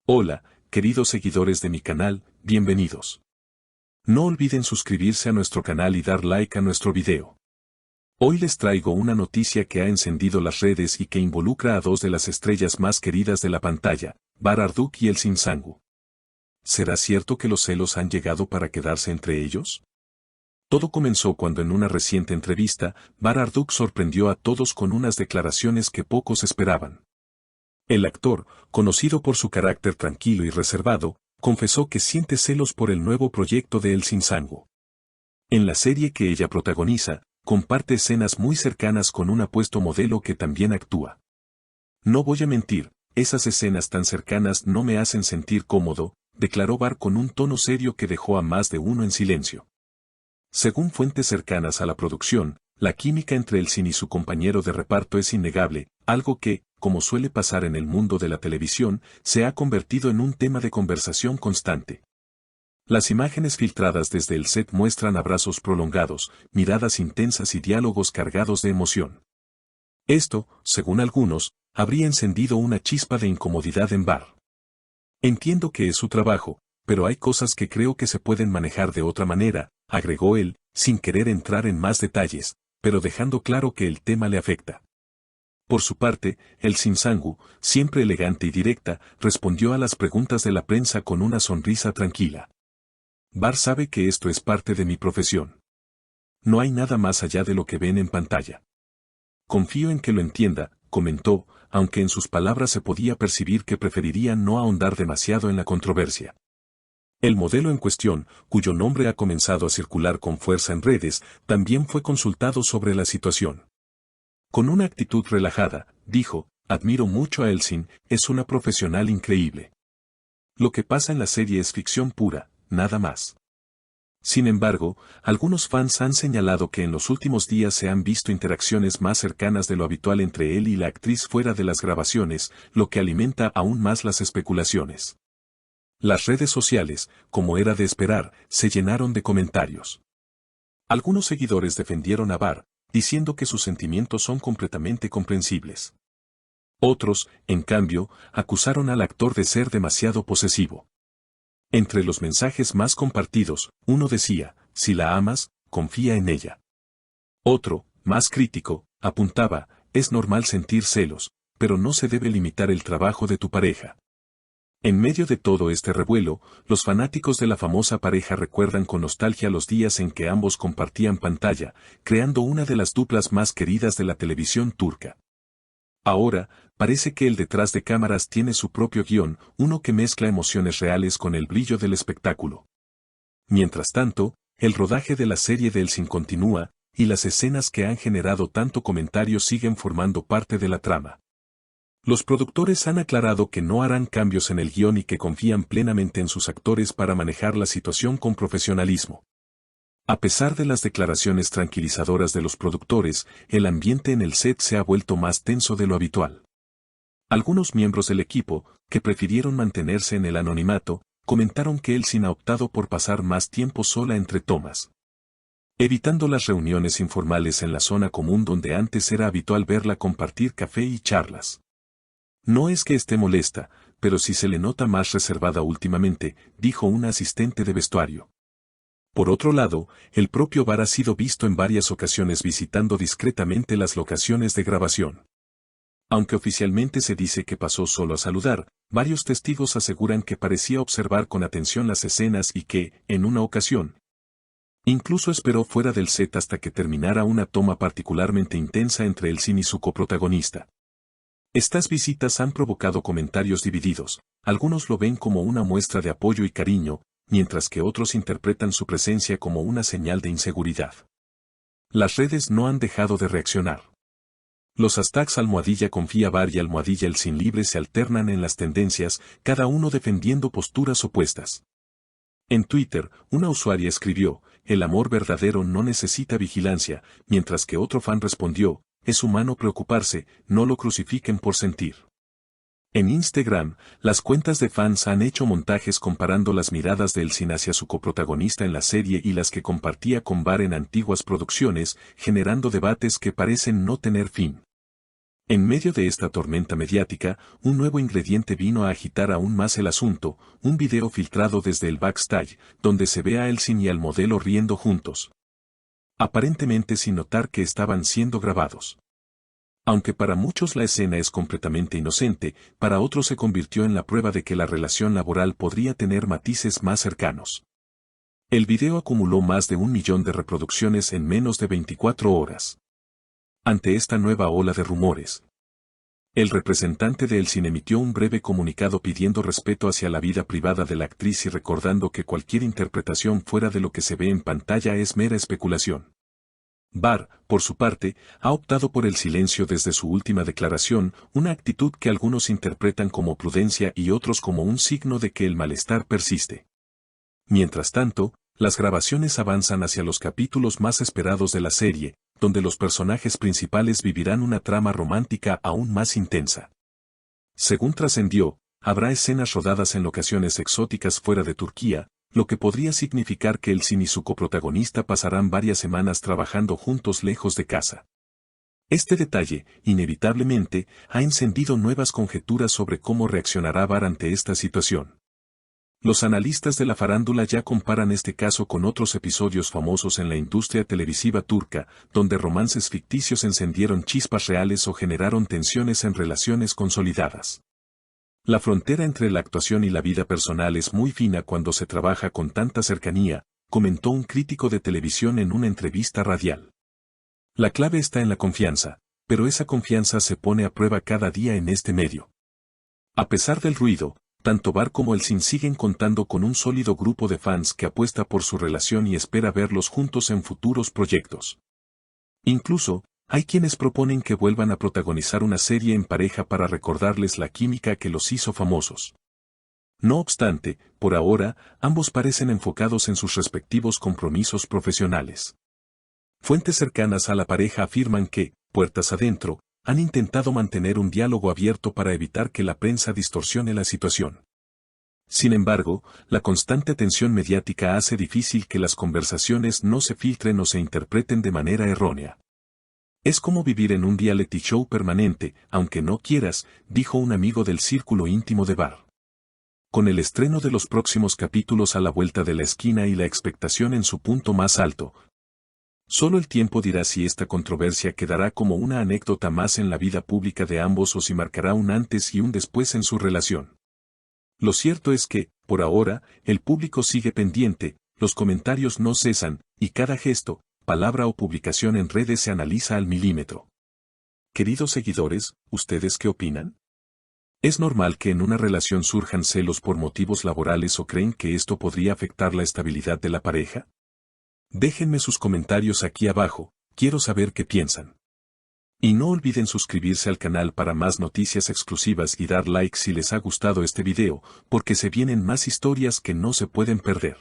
Hola, queridos seguidores de mi canal, bienvenidos. No olviden suscribirse a nuestro canal y dar like a nuestro video. Hoy les traigo una noticia que ha encendido las redes y que involucra a dos de las estrellas más queridas de la pantalla, Barduk y Elçin Sangu. ¿Será cierto que los celos han llegado para quedarse entre ellos? Todo comenzó cuando en una reciente entrevista, Barduk sorprendió a todos con unas declaraciones que pocos esperaban. El actor, conocido por su carácter tranquilo y reservado, confesó que siente celos por el nuevo proyecto de Elçin Sangu. En la serie que ella protagoniza, comparte escenas muy cercanas con un apuesto modelo que también actúa. No voy a mentir, esas escenas tan cercanas no me hacen sentir cómodo, declaró Bar con un tono serio que dejó a más de uno en silencio. Según fuentes cercanas a la producción, la química entre Elçin y su compañero de reparto es innegable, algo que, como suele pasar en el mundo de la televisión, se ha convertido en un tema de conversación constante. Las imágenes filtradas desde el set muestran abrazos prolongados, miradas intensas y diálogos cargados de emoción. Esto, según algunos, habría encendido una chispa de incomodidad en Bar. Entiendo que es su trabajo, pero hay cosas que creo que se pueden manejar de otra manera, agregó él, sin querer entrar en más detalles, pero dejando claro que el tema le afecta. Por su parte, Elçin Sangu, siempre elegante y directa, respondió a las preguntas de la prensa con una sonrisa tranquila. Bar sabe que esto es parte de mi profesión. No hay nada más allá de lo que ven en pantalla. Confío en que lo entienda, comentó, aunque en sus palabras se podía percibir que preferiría no ahondar demasiado en la controversia. El modelo en cuestión, cuyo nombre ha comenzado a circular con fuerza en redes, también fue consultado sobre la situación. Con una actitud relajada, dijo, admiro mucho a Elçin, es una profesional increíble. Lo que pasa en la serie es ficción pura, nada más. Sin embargo, algunos fans han señalado que en los últimos días se han visto interacciones más cercanas de lo habitual entre él y la actriz fuera de las grabaciones, lo que alimenta aún más las especulaciones. Las redes sociales, como era de esperar, se llenaron de comentarios. Algunos seguidores defendieron a Bar, diciendo que sus sentimientos son completamente comprensibles. Otros, en cambio, acusaron al actor de ser demasiado posesivo. Entre los mensajes más compartidos, uno decía, si la amas, confía en ella. Otro, más crítico, apuntaba, es normal sentir celos, pero no se debe limitar el trabajo de tu pareja. En medio de todo este revuelo, los fanáticos de la famosa pareja recuerdan con nostalgia los días en que ambos compartían pantalla, creando una de las duplas más queridas de la televisión turca. Ahora, parece que el detrás de cámaras tiene su propio guión, uno que mezcla emociones reales con el brillo del espectáculo. Mientras tanto, el rodaje de la serie de Elçin continúa, y las escenas que han generado tanto comentario siguen formando parte de la trama. Los productores han aclarado que no harán cambios en el guión y que confían plenamente en sus actores para manejar la situación con profesionalismo. A pesar de las declaraciones tranquilizadoras de los productores, el ambiente en el set se ha vuelto más tenso de lo habitual. Algunos miembros del equipo, que prefirieron mantenerse en el anonimato, comentaron que Elçin ha optado por pasar más tiempo sola entre tomas, evitando las reuniones informales en la zona común donde antes era habitual verla compartir café y charlas. No es que esté molesta, pero sí se le nota más reservada últimamente, dijo una asistente de vestuario. Por otro lado, el propio Bar ha sido visto en varias ocasiones visitando discretamente las locaciones de grabación. Aunque oficialmente se dice que pasó solo a saludar, varios testigos aseguran que parecía observar con atención las escenas y que, en una ocasión, incluso esperó fuera del set hasta que terminara una toma particularmente intensa entre Elçin y su coprotagonista. Estas visitas han provocado comentarios divididos, algunos lo ven como una muestra de apoyo y cariño, mientras que otros interpretan su presencia como una señal de inseguridad. Las redes no han dejado de reaccionar. Los hashtags #confía Bar y #Elçin libre se alternan en las tendencias, cada uno defendiendo posturas opuestas. En Twitter, una usuaria escribió, el amor verdadero no necesita vigilancia, mientras que otro fan respondió, es humano preocuparse, no lo crucifiquen por sentir. En Instagram, las cuentas de fans han hecho montajes comparando las miradas de Elçin hacia su coprotagonista en la serie y las que compartía con Bar en antiguas producciones, generando debates que parecen no tener fin. En medio de esta tormenta mediática, un nuevo ingrediente vino a agitar aún más el asunto, un video filtrado desde el backstage, donde se ve a Elsin y al modelo riendo juntos. Aparentemente sin notar que estaban siendo grabados. Aunque para muchos la escena es completamente inocente, para otros se convirtió en la prueba de que la relación laboral podría tener matices más cercanos. El video acumuló más de 1 millón de reproducciones en menos de 24 horas. Ante esta nueva ola de rumores, el representante de Elsin emitió un breve comunicado pidiendo respeto hacia la vida privada de la actriz y recordando que cualquier interpretación fuera de lo que se ve en pantalla es mera especulación. Barr, por su parte, ha optado por el silencio desde su última declaración, una actitud que algunos interpretan como prudencia y otros como un signo de que el malestar persiste. Mientras tanto, las grabaciones avanzan hacia los capítulos más esperados de la serie, donde los personajes principales vivirán una trama romántica aún más intensa. Según trascendió, habrá escenas rodadas en locaciones exóticas fuera de Turquía, lo que podría significar que Elsin y su coprotagonista pasarán varias semanas trabajando juntos lejos de casa. Este detalle, inevitablemente, ha encendido nuevas conjeturas sobre cómo reaccionará Barr ante esta situación. Los analistas de la farándula ya comparan este caso con otros episodios famosos en la industria televisiva turca, donde romances ficticios encendieron chispas reales o generaron tensiones en relaciones consolidadas. La frontera entre la actuación y la vida personal es muy fina cuando se trabaja con tanta cercanía, comentó un crítico de televisión en una entrevista radial. La clave está en la confianza, pero esa confianza se pone a prueba cada día en este medio. A pesar del ruido, tanto Barr como Elsin siguen contando con un sólido grupo de fans que apuesta por su relación y espera verlos juntos en futuros proyectos. Incluso, hay quienes proponen que vuelvan a protagonizar una serie en pareja para recordarles la química que los hizo famosos. No obstante, por ahora, ambos parecen enfocados en sus respectivos compromisos profesionales. Fuentes cercanas a la pareja afirman que, puertas adentro, han intentado mantener un diálogo abierto para evitar que la prensa distorsione la situación. Sin embargo, la constante tensión mediática hace difícil que las conversaciones no se filtren o se interpreten de manera errónea. Es como vivir en un reality show permanente, aunque no quieras, dijo un amigo del círculo íntimo de Barr. Con el estreno de los próximos capítulos a la vuelta de la esquina y la expectación en su punto más alto, solo el tiempo dirá si esta controversia quedará como una anécdota más en la vida pública de ambos o si marcará un antes y un después en su relación. Lo cierto es que, por ahora, el público sigue pendiente, los comentarios no cesan, y cada gesto, palabra o publicación en redes se analiza al milímetro. Queridos seguidores, ¿ustedes qué opinan? ¿Es normal que en una relación surjan celos por motivos laborales o creen que esto podría afectar la estabilidad de la pareja? Déjenme sus comentarios aquí abajo, quiero saber qué piensan. Y no olviden suscribirse al canal para más noticias exclusivas y dar like si les ha gustado este video, porque se vienen más historias que no se pueden perder.